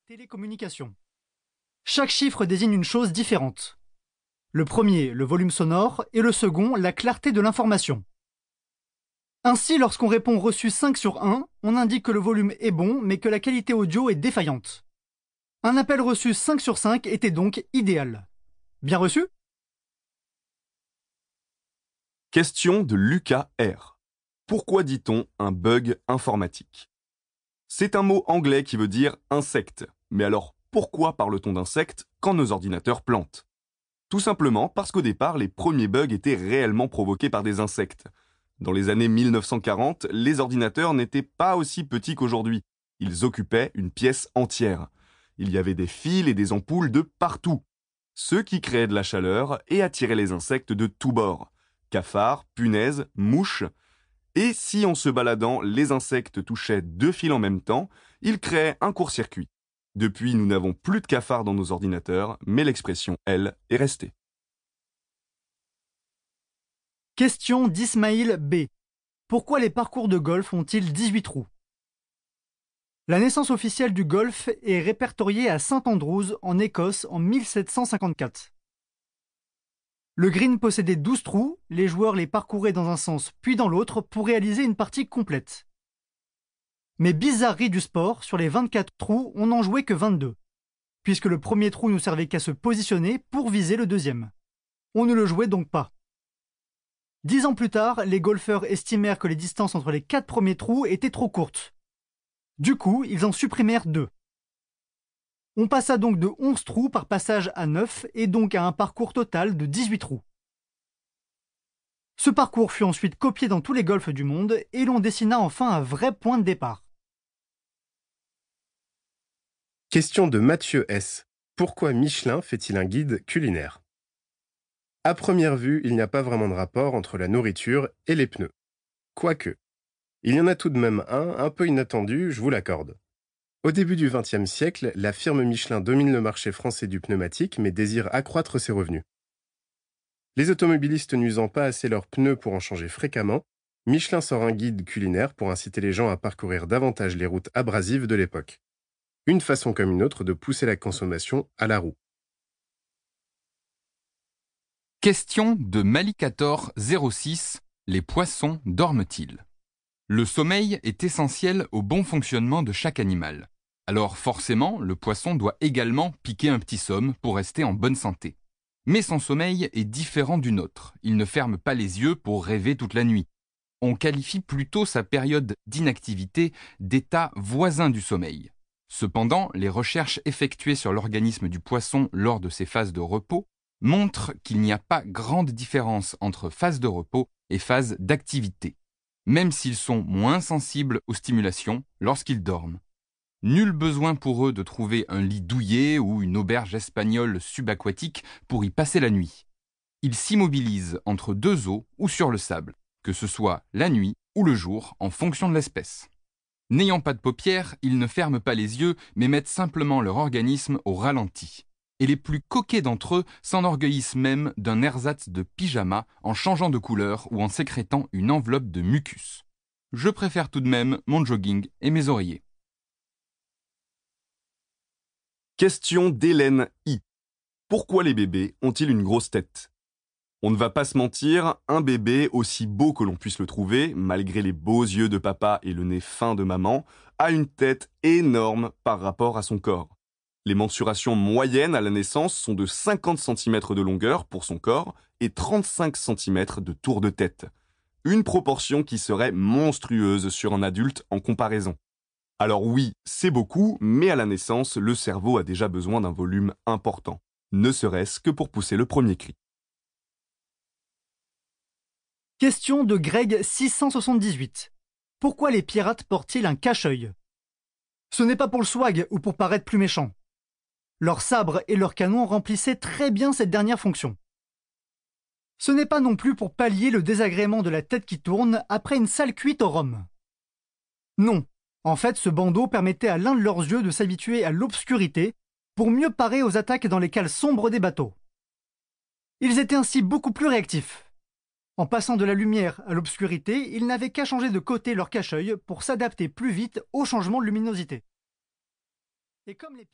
Télécommunication. Chaque chiffre désigne une chose différente. Le premier, le volume sonore, et le second, la clarté de l'information. Ainsi, lorsqu'on répond reçu 5 sur 1, on indique que le volume est bon, mais que la qualité audio est défaillante. Un appel reçu 5 sur 5 était donc idéal. Bien reçu ? Question de Lucas R. Pourquoi dit-on un bug informatique ? C'est un mot anglais qui veut dire insecte. Mais alors, pourquoi parle-t-on d'insectes quand nos ordinateurs plantent ? Tout simplement parce qu'au départ, les premiers bugs étaient réellement provoqués par des insectes. Dans les années 1940, les ordinateurs n'étaient pas aussi petits qu'aujourd'hui. Ils occupaient une pièce entière. Il y avait des fils et des ampoules de partout. Ce qui créait de la chaleur et attirait les insectes de tous bords. Cafards, punaises, mouches. Et si en se baladant, les insectes touchaient 2 fils en même temps, ils créaient un court-circuit. Depuis, nous n'avons plus de cafards dans nos ordinateurs, mais l'expression, elle, est restée. Question d'Ismaïl B. Pourquoi les parcours de golf ont-ils 18 trous ? La naissance officielle du golf est répertoriée à St Andrews, en Écosse, en 1754. Le green possédait 12 trous, les joueurs les parcouraient dans un sens puis dans l'autre pour réaliser une partie complète. Mais bizarrerie du sport, sur les 24 trous, on n'en jouait que 22, puisque le premier trou ne servait qu'à se positionner pour viser le deuxième. On ne le jouait donc pas. 10 ans plus tard, les golfeurs estimèrent que les distances entre les 4 premiers trous étaient trop courtes. Du coup, ils en supprimèrent 2. On passa donc de 11 trous par passage à 9 et donc à un parcours total de 18 trous. Ce parcours fut ensuite copié dans tous les golfs du monde et l'on dessina enfin un vrai point de départ. Question de Mathieu S. Pourquoi Michelin fait-il un guide culinaire ? À première vue, il n'y a pas vraiment de rapport entre la nourriture et les pneus. Quoique. Il y en a tout de même un peu inattendu, je vous l'accorde. Au début du XXe siècle, la firme Michelin domine le marché français du pneumatique mais désire accroître ses revenus. Les automobilistes n'usant pas assez leurs pneus pour en changer fréquemment, Michelin sort un guide culinaire pour inciter les gens à parcourir davantage les routes abrasives de l'époque. Une façon comme une autre de pousser la consommation à la roue. Question de Malicator06. Les poissons dorment-ils ? Le sommeil est essentiel au bon fonctionnement de chaque animal. Alors forcément, le poisson doit également piquer un petit somme pour rester en bonne santé. Mais son sommeil est différent du nôtre. Il ne ferme pas les yeux pour rêver toute la nuit. On qualifie plutôt sa période d'inactivité d'état voisin du sommeil. Cependant, les recherches effectuées sur l'organisme du poisson lors de ses phases de repos montrent qu'il n'y a pas grande différence entre phase de repos et phase d'activité, même s'ils sont moins sensibles aux stimulations lorsqu'ils dorment. Nul besoin pour eux de trouver un lit douillet ou une auberge espagnole subaquatique pour y passer la nuit. Ils s'immobilisent entre 2 eaux ou sur le sable, que ce soit la nuit ou le jour en fonction de l'espèce. N'ayant pas de paupières, ils ne ferment pas les yeux mais mettent simplement leur organisme au ralenti. Et les plus coquets d'entre eux s'enorgueillissent même d'un ersatz de pyjama en changeant de couleur ou en sécrétant une enveloppe de mucus. Je préfère tout de même mon jogging et mes oreillers. Question d'Hélène I. Pourquoi les bébés ont-ils une grosse tête ? On ne va pas se mentir, un bébé, aussi beau que l'on puisse le trouver, malgré les beaux yeux de papa et le nez fin de maman, a une tête énorme par rapport à son corps. Les mensurations moyennes à la naissance sont de 50 cm de longueur pour son corps et 35 cm de tour de tête. Une proportion qui serait monstrueuse sur un adulte en comparaison. Alors oui, c'est beaucoup, mais à la naissance, le cerveau a déjà besoin d'un volume important, ne serait-ce que pour pousser le premier cri. Question de Greg 678. Pourquoi les pirates portent-ils un cache-œil ? Ce n'est pas pour le swag ou pour paraître plus méchant. Leurs sabres et leurs canons remplissaient très bien cette dernière fonction. Ce n'est pas non plus pour pallier le désagrément de la tête qui tourne après une sale cuite au rhum. Non, en fait ce bandeau permettait à l'un de leurs yeux de s'habituer à l'obscurité pour mieux parer aux attaques dans les cales sombres des bateaux. Ils étaient ainsi beaucoup plus réactifs. En passant de la lumière à l'obscurité, ils n'avaient qu'à changer de côté leur cache-œil pour s'adapter plus vite au changement de luminosité. Et comme les